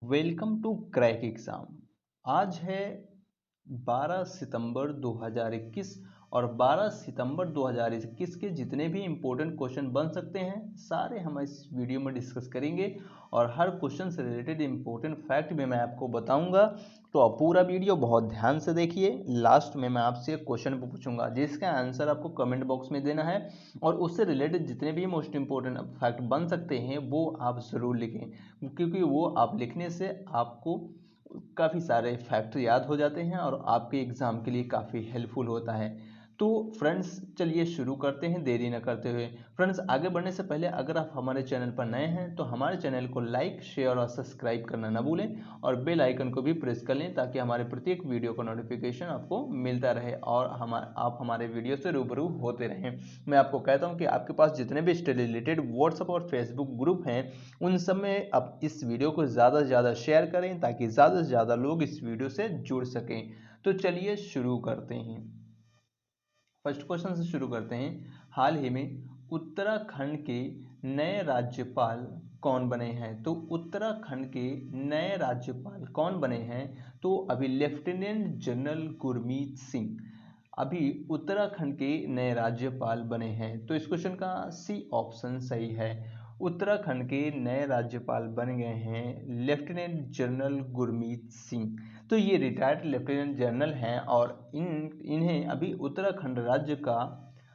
Welcome to crack exam. आज है 12 सितंबर 2021 और 12 सितंबर 2021 के जितने भी इम्पोर्टेंट क्वेश्चन बन सकते हैं सारे हम इस वीडियो में डिस्कस करेंगे और हर क्वेश्चन से रिलेटेड इम्पोर्टेंट फैक्ट भी मैं आपको बताऊंगा। तो आप पूरा वीडियो बहुत ध्यान से देखिए। लास्ट में मैं आपसे एक क्वेश्चन पूछूंगा जिसका आंसर आपको कमेंट बॉक्स में देना है और उससे रिलेटेड जितने भी मोस्ट इंपॉर्टेंट फैक्ट बन सकते हैं वो आप ज़रूर लिखें, क्योंकि वो आप लिखने से आपको काफ़ी सारे फैक्ट याद हो जाते हैं और आपके एग्ज़ाम के लिए काफ़ी हेल्पफुल होता है। तो फ्रेंड्स चलिए शुरू करते हैं देरी न करते हुए। फ्रेंड्स आगे बढ़ने से पहले अगर आप हमारे चैनल पर नए हैं तो हमारे चैनल को लाइक शेयर और सब्सक्राइब करना ना भूलें और बेल आइकन को भी प्रेस कर लें ताकि हमारे प्रत्येक वीडियो का नोटिफिकेशन आपको मिलता रहे और आप हमारे वीडियो से रूबरू होते रहें। मैं आपको कहता हूं कि आपके पास जितने भी स्टडी रिलेटेड व्हाट्सएप और फेसबुक ग्रुप हैं उन सब में आप इस वीडियो को ज़्यादा से ज़्यादा शेयर करें ताकि ज़्यादा से ज़्यादा लोग इस वीडियो से जुड़ सकें। तो चलिए शुरू करते हैं। फर्स्ट क्वेश्चन से शुरू करते हैं। हाल ही में उत्तराखंड के नए राज्यपाल कौन बने हैं? तो उत्तराखंड के नए राज्यपाल कौन बने हैं? तो अभी लेफ्टिनेंट जनरल गुरमीत सिंह अभी उत्तराखंड के नए राज्यपाल बने हैं। तो इस क्वेश्चन का सी ऑप्शन सही है। उत्तराखंड के नए राज्यपाल बन गए हैं लेफ्टिनेंट जनरल गुरमीत सिंह। तो ये रिटायर्ड लेफ्टिनेंट जनरल हैं और इन्हें अभी उत्तराखंड राज्य का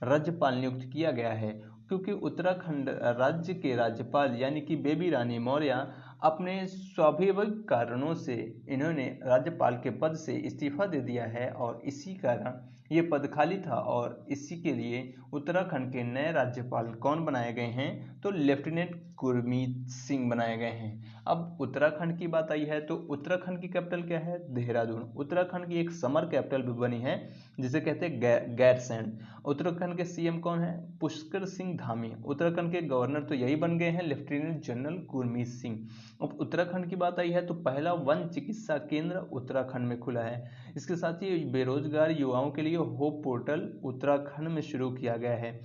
राज्यपाल नियुक्त किया गया है, क्योंकि उत्तराखंड राज्य के राज्यपाल यानी कि बेबी रानी मौर्य अपने स्वाभाविक कारणों से इन्होंने राज्यपाल के पद से इस्तीफा दे दिया है और इसी कारण ये पद खाली था और इसी के लिए उत्तराखंड के नए राज्यपाल कौन बनाए गए हैं? तो लेफ्टिनेंट गुरमीत सिंह बनाए गए हैं। अब उत्तराखंड की बात आई है तो उत्तराखंड की कैपिटल क्या है? देहरादून। उत्तराखंड की एक समर कैपिटल भी बनी है जिसे कहते हैं गैरसैंण। उत्तराखंड के सीएम कौन है? पुष्कर सिंह धामी। उत्तराखंड के गवर्नर तो यही बन गए हैं लेफ्टिनेंट जनरल गुरमीत सिंह। अब उत्तराखंड की बात आई है तो पहला वन चिकित्सा केंद्र उत्तराखंड में खुला है। इसके साथ ही बेरोजगार युवाओं के लिए होप पोर्टल उत्तराखंड में शुरू किया गया है।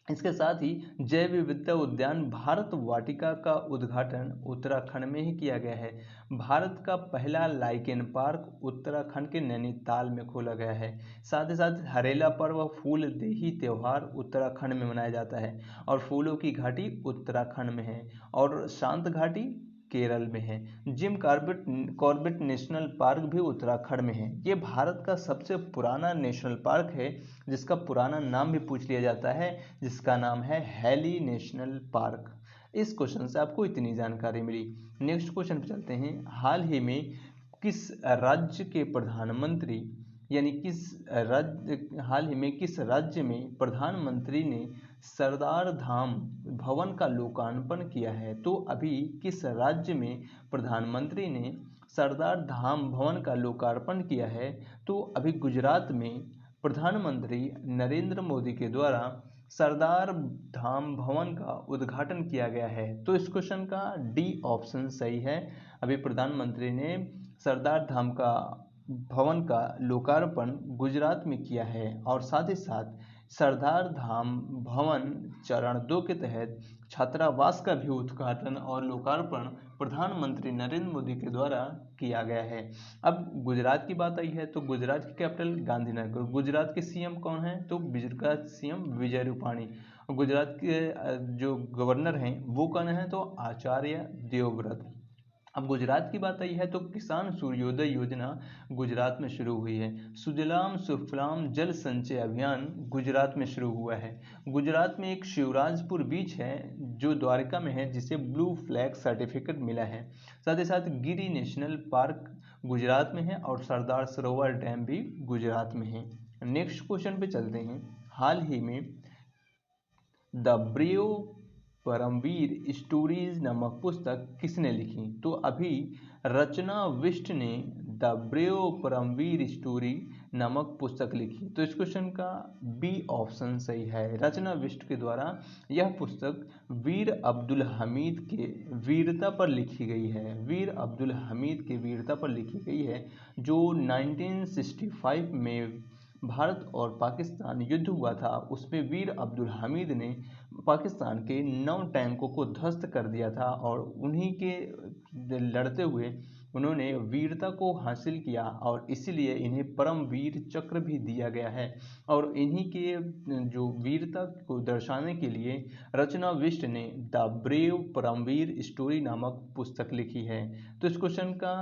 इसके साथ ही जैव विविधता उद्यान भारत वाटिका का उद्घाटन उत्तराखंड में ही किया गया है। भारत का पहला लाइकेन पार्क उत्तराखंड के नैनीताल में खोला गया है। साथ ही साथ हरेला पर्व फूल देही त्योहार उत्तराखंड में मनाया जाता है और फूलों की घाटी उत्तराखंड में है और शांत घाटी केरल में है। जिम कॉर्बेट नेशनल पार्क भी उत्तराखंड में है। ये भारत का सबसे पुराना नेशनल पार्क है जिसका पुराना नाम भी पूछ लिया जाता है, जिसका नाम है हैली नेशनल पार्क। इस क्वेश्चन से आपको इतनी जानकारी मिली। नेक्स्ट क्वेश्चन पे चलते हैं। हाल ही में किस राज्य के प्रधानमंत्री यानी किस राज्य हाल ही में किस राज्य में प्रधानमंत्री ने सरदार धाम भवन का लोकार्पण किया है? तो अभी किस राज्य में प्रधानमंत्री ने सरदार धाम भवन का लोकार्पण किया है? तो अभी गुजरात में प्रधानमंत्री नरेंद्र मोदी के द्वारा सरदार धाम भवन का उद्घाटन किया गया है। तो इस क्वेश्चन का डी ऑप्शन सही है। अभी प्रधानमंत्री ने सरदार धाम का भवन का लोकार्पण गुजरात में किया है और साथ ही साथ सरदार धाम भवन चरण 2 के तहत छात्रावास का भी उद्घाटन और लोकार्पण प्रधानमंत्री नरेंद्र मोदी के द्वारा किया गया है। अब गुजरात की बात आई है तो गुजरात की कैपिटल गांधीनगर। गुजरात के सीएम कौन है? तो गुजरात सीएम विजय रूपाणी। गुजरात के जो गवर्नर हैं वो कौन है? तो आचार्य देवव्रत। अब गुजरात की बात आई है तो किसान सूर्योदय योजना गुजरात में शुरू हुई है। सुजलाम सुफलाम जल संचय अभियान गुजरात में शुरू हुआ है। गुजरात में एक शिवराजपुर बीच है जो द्वारका में है जिसे ब्लू फ्लैग सर्टिफिकेट मिला है। साथ ही साथ गिरी नेशनल पार्क गुजरात में है और सरदार सरोवर डैम भी गुजरात में है। नेक्स्ट क्वेश्चन पे चलते हैं। हाल ही में द ब्रेव परमवीर स्टोरीज नामक पुस्तक किसने लिखी? तो अभी रचना बिष्ट ने द ब्रेव परमवीर स्टोरी नामक पुस्तक लिखी। तो इस क्वेश्चन का बी ऑप्शन सही है। रचना बिष्ट के द्वारा यह पुस्तक वीर अब्दुल हमीद के वीरता पर लिखी गई है। वीर अब्दुल हमीद के वीरता पर लिखी गई है जो 1965 में भारत और पाकिस्तान युद्ध हुआ था। उसमें वीर अब्दुल हमीद ने पाकिस्तान के 9 टैंकों को ध्वस्त कर दिया था और उन्हीं के लड़ते हुए उन्होंने वीरता को हासिल किया और इसीलिए इन्हें परमवीर चक्र भी दिया गया है। और इन्हीं के जो वीरता को दर्शाने के लिए रचना बिष्ट ने द ब्रेव परमवीर स्टोरी नामक पुस्तक लिखी है। तो इस क्वेश्चन का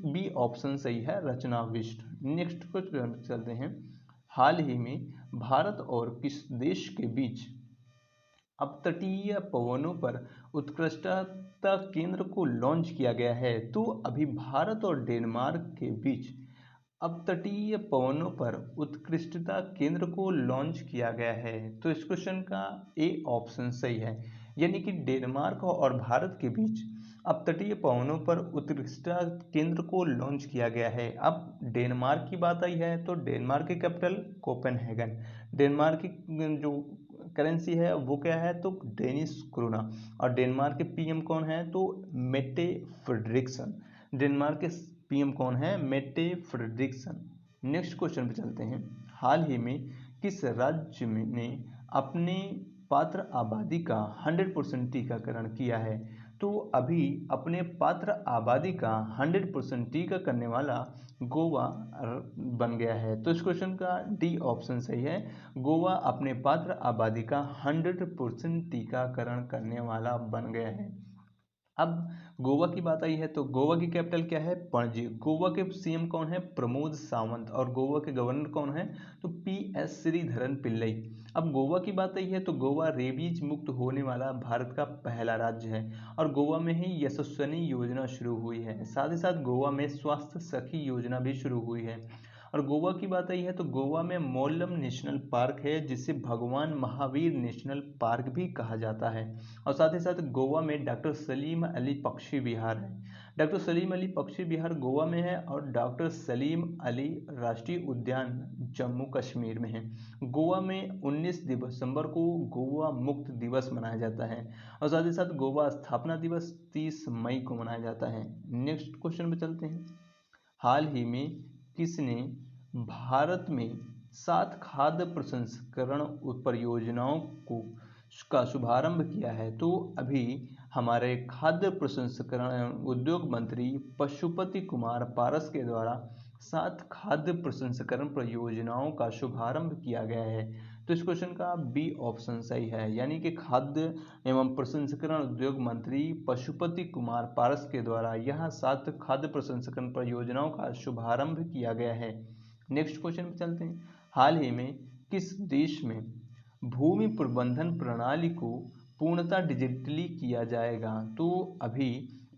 बी ऑप्शन सही है, रचना बिष्ट। नेक्स्ट क्वेश्चन चलते हैं। हाल ही में भारत और किस देश के बीच अपतटीय पवनों पर उत्कृष्टता केंद्र को लॉन्च किया गया है? तो अभी भारत और डेनमार्क के बीच अपतटीय पवनों पर उत्कृष्टता केंद्र को लॉन्च किया गया है। तो इस क्वेश्चन का ए ऑप्शन सही है, यानी कि डेनमार्क और भारत के बीच अपतटीय पवनों पर उत्कृष्टता केंद्र को लॉन्च किया गया है। अब डेनमार्क की बात आई है तो डेनमार्क की कैपिटल कोपेनहेगन। डेनमार्क की जो करेंसी है वो क्या है? तो डेनिश क्रोना। और डेनमार्क के पीएम कौन है? तो मेटे फ्रेडरिक्सन। डेनमार्क के पीएम कौन है? मेटे फ्रेडरिक्सन। नेक्स्ट क्वेश्चन पे चलते हैं। हाल ही में किस राज्य ने अपने पात्र आबादी का 100% टीकाकरण किया है? तो अभी अपने पात्र आबादी का 100% टीका करने वाला गोवा बन गया है। तो इस क्वेश्चन का डी ऑप्शन सही है, गोवा अपने पात्र आबादी का 100% टीकाकरण करने वाला बन गया है। अब गोवा की बात आई है तो गोवा की कैपिटल क्या है? पणजी। गोवा के सीएम कौन है? प्रमोद सावंत। और गोवा के गवर्नर कौन है? तो पीएस श्रीधरन पिल्लई। अब गोवा की बात आई है तो गोवा रेबीज मुक्त होने वाला भारत का पहला राज्य है और गोवा में ही यशस्विनी योजना शुरू हुई है। साथ ही साथ गोवा में स्वास्थ्य सखी योजना भी शुरू हुई है। और गोवा की बात आई है तो गोवा में मोल्लम नेशनल पार्क है जिसे भगवान महावीर नेशनल पार्क भी कहा जाता है। और साथ ही साथ गोवा में डॉक्टर सलीम अली पक्षी विहार है। डॉक्टर सलीम अली पक्षी विहार गोवा में है और डॉक्टर सलीम अली राष्ट्रीय उद्यान जम्मू कश्मीर में है। गोवा में 19 दिसंबर को गोवा मुक्त दिवस मनाया जाता है और साथ ही साथ गोवा स्थापना दिवस 30 मई को मनाया जाता है। नेक्स्ट क्वेश्चन पे चलते हैं। हाल ही में किसने भारत में 7 खाद्य प्रसंस्करण परियोजनाओं का शुभारंभ किया है? तो अभी हमारे खाद्य प्रसंस्करण उद्योग मंत्री पशुपति कुमार पारस के द्वारा 7 खाद्य प्रसंस्करण परियोजनाओं का शुभारंभ किया गया है। तो इस क्वेश्चन का बी ऑप्शन सही है, यानी कि खाद्य एवं प्रसंस्करण उद्योग मंत्री पशुपति कुमार पारस के द्वारा यह 7 खाद्य प्रसंस्करण परियोजनाओं का शुभारंभ किया गया है। नेक्स्ट क्वेश्चन पे चलते हैं। हाल ही में किस देश में भूमि प्रबंधन प्रणाली को पूर्णतः डिजिटली किया जाएगा? तो अभी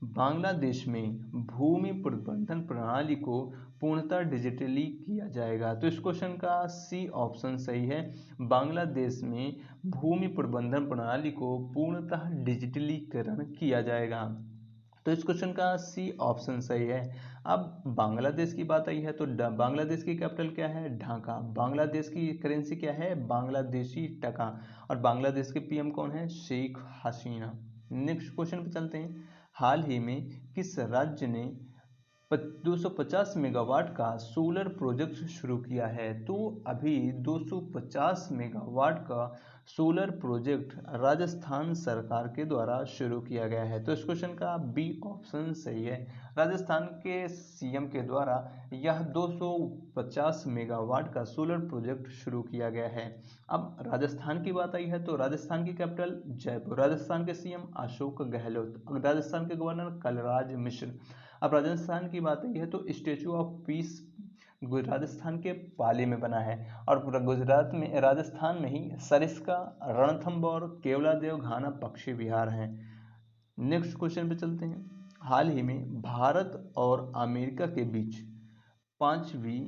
बांग्लादेश में भूमि प्रबंधन प्रणाली को पूर्णतः डिजिटली किया जाएगा। तो इस क्वेश्चन का सी ऑप्शन सही है, बांग्लादेश में भूमि प्रबंधन प्रणाली को पूर्णतः डिजिटलीकरण किया जाएगा। तो इस क्वेश्चन का सी ऑप्शन सही है। अब बांग्लादेश की बात आई है तो बांग्लादेश की कैपिटल क्या है? ढाका। बांग्लादेश की करेंसी क्या है? बांग्लादेशी टका। और बांग्लादेश के पीएम कौन है? शेख हसीना। नेक्स्ट क्वेश्चन पे चलते हैं। हाल ही में किस राज्य ने 250 मेगावाट का सोलर प्रोजेक्ट शुरू किया है? तो अभी 250 मेगावाट का सोलर प्रोजेक्ट राजस्थान सरकार के द्वारा शुरू किया गया है। तो इस क्वेश्चन का बी ऑप्शन सही है, राजस्थान के सीएम के द्वारा यह 250 मेगावाट का सोलर प्रोजेक्ट शुरू किया गया है। अब राजस्थान की बात आई है तो राजस्थान की कैपिटल जयपुर। राजस्थान के सीएम अशोक गहलोत। राजस्थान के गवर्नर कलराज मिश्र। अब राजस्थान की बात आई है तो स्टेचू ऑफ पीस राजस्थान के पाली में बना है और गुजरात में राजस्थान में ही सरिस्का, रणथंबोर, केवलादेव घाना पक्षी विहार हैं। नेक्स्ट क्वेश्चन पे चलते हैं। हाल ही में भारत और अमेरिका के बीच 5वीं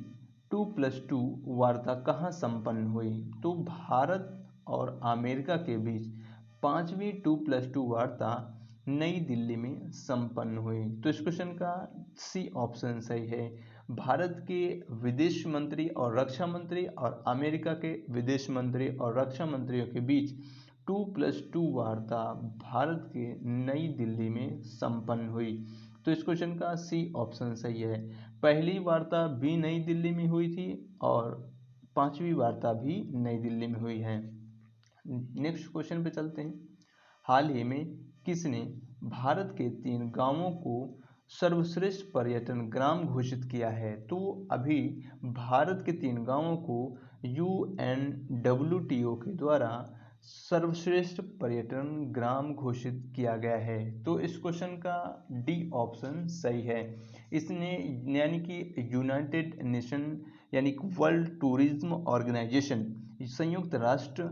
2+2 वार्ता कहाँ संपन्न हुई? तो भारत और अमेरिका के बीच 5वीं 2+2 वार्ता नई दिल्ली में संपन्न हुई। तो इस क्वेश्चन का सी ऑप्शन सही है, भारत के विदेश मंत्री और रक्षा मंत्री और अमेरिका के विदेश मंत्री और रक्षा मंत्रियों के बीच 2+2 वार्ता भारत के नई दिल्ली में संपन्न हुई। तो इस क्वेश्चन का सी ऑप्शन सही है, पहली वार्ता भी नई दिल्ली में हुई थी और 5वीं वार्ता भी नई दिल्ली में हुई है। नेक्स्ट क्वेश्चन पे चलते हैं। हाल ही में किसने भारत के 3 गांवों को सर्वश्रेष्ठ पर्यटन ग्राम घोषित किया है? तो अभी भारत के 3 गांवों को UNWTO के द्वारा सर्वश्रेष्ठ पर्यटन ग्राम घोषित किया गया है। तो इस क्वेश्चन का डी ऑप्शन सही है। इसने यानी कि यूनाइटेड नेशन यानी कि वर्ल्ड टूरिज्म ऑर्गेनाइजेशन, संयुक्त राष्ट्र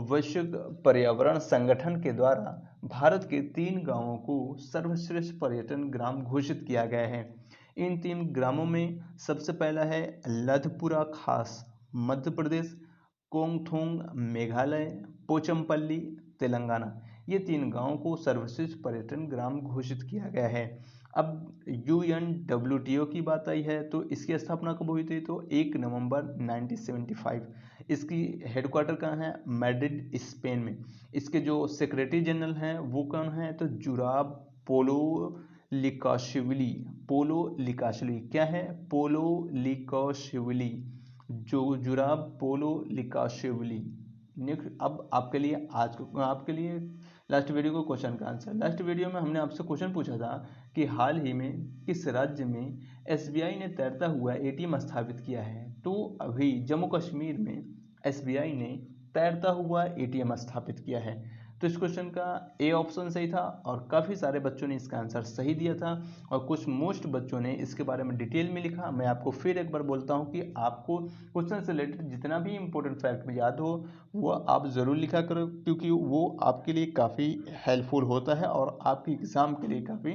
वैश्विक पर्यावरण संगठन के द्वारा भारत के 3 गांवों को सर्वश्रेष्ठ पर्यटन ग्राम घोषित किया गया है। इन 3 ग्रामों में सबसे पहला है लधपुरा खास मध्य प्रदेश, कोंगथोंग मेघालय, पोचमपल्ली तेलंगाना। ये 3 गांवों को सर्वश्रेष्ठ पर्यटन ग्राम घोषित किया गया है। अब UNWTO की बात आई है तो इसकी स्थापना कब हुई थी? तो 1 नवंबर 1975। इसकी हेडक्वार्टर कहाँ है? मैड्रिड स्पेन में। इसके जो सेक्रेटरी जनरल हैं वो कौन है? तो जुराब पोलो लिकाशविली। पोलो लिकाशविली क्या है? पोलो लिकाशविली, जो जुराब पोलो लिकाशविली। नेक्स्ट, अब आपके लिए लास्ट वीडियो को क्वेश्चन का आंसर। लास्ट वीडियो में हमने आपसे क्वेश्चन पूछा था कि हाल ही में किस राज्य में SBI ने तैरता हुआ ATM स्थापित किया है? तो अभी जम्मू कश्मीर में SBI ने तैरता हुआ ATM स्थापित किया है। तो इस क्वेश्चन का ए ऑप्शन सही था और काफ़ी सारे बच्चों ने इसका आंसर सही दिया था और कुछ मोस्ट बच्चों ने इसके बारे में डिटेल में लिखा। मैं आपको फिर एक बार बोलता हूँ कि आपको क्वेश्चन से रिलेटेड जितना भी इंपॉर्टेंट फैक्ट याद हो वो आप ज़रूर लिखा करो, क्योंकि वो आपके लिए काफ़ी हेल्पफुल होता है और आपके एग्ज़ाम के लिए काफ़ी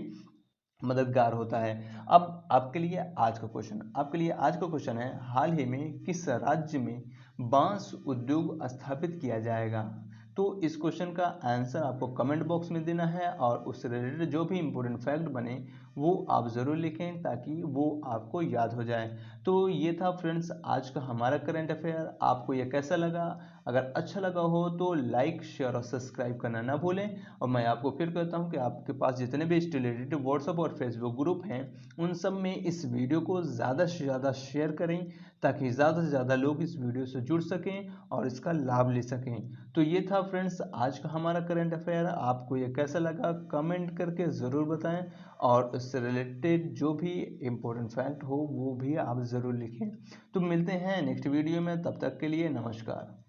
मददगार होता है। अब आपके लिए आज का क्वेश्चन है, हाल ही में किस राज्य में बांस उद्योग स्थापित किया जाएगा? तो इस क्वेश्चन का आंसर आपको कमेंट बॉक्स में देना है और उससे रिलेटेड जो भी इंपॉर्टेंट फैक्ट बने वो आप ज़रूर लिखें ताकि वो आपको याद हो जाए। तो ये था फ्रेंड्स आज का हमारा करंट अफेयर। आपको ये कैसा लगा? अगर अच्छा लगा हो तो लाइक शेयर और सब्सक्राइब करना ना भूलें। और मैं आपको फिर कहता हूँ कि आपके पास जितने भी इससे रिलेटेड व्हाट्सएप और फेसबुक ग्रुप हैं उन सब में इस वीडियो को ज़्यादा से ज़्यादा शेयर करें ताकि ज़्यादा से ज़्यादा लोग इस वीडियो से जुड़ सकें और इसका लाभ ले सकें। तो ये था फ्रेंड्स आज का हमारा करंट अफेयर। आपको ये कैसा लगा कमेंट करके ज़रूर बताएं और इससे रिलेटेड जो भी इम्पोर्टेंट फैक्ट हो वो भी आप ज़रूर लिखें। तो मिलते हैं नेक्स्ट वीडियो में, तब तक के लिए नमस्कार।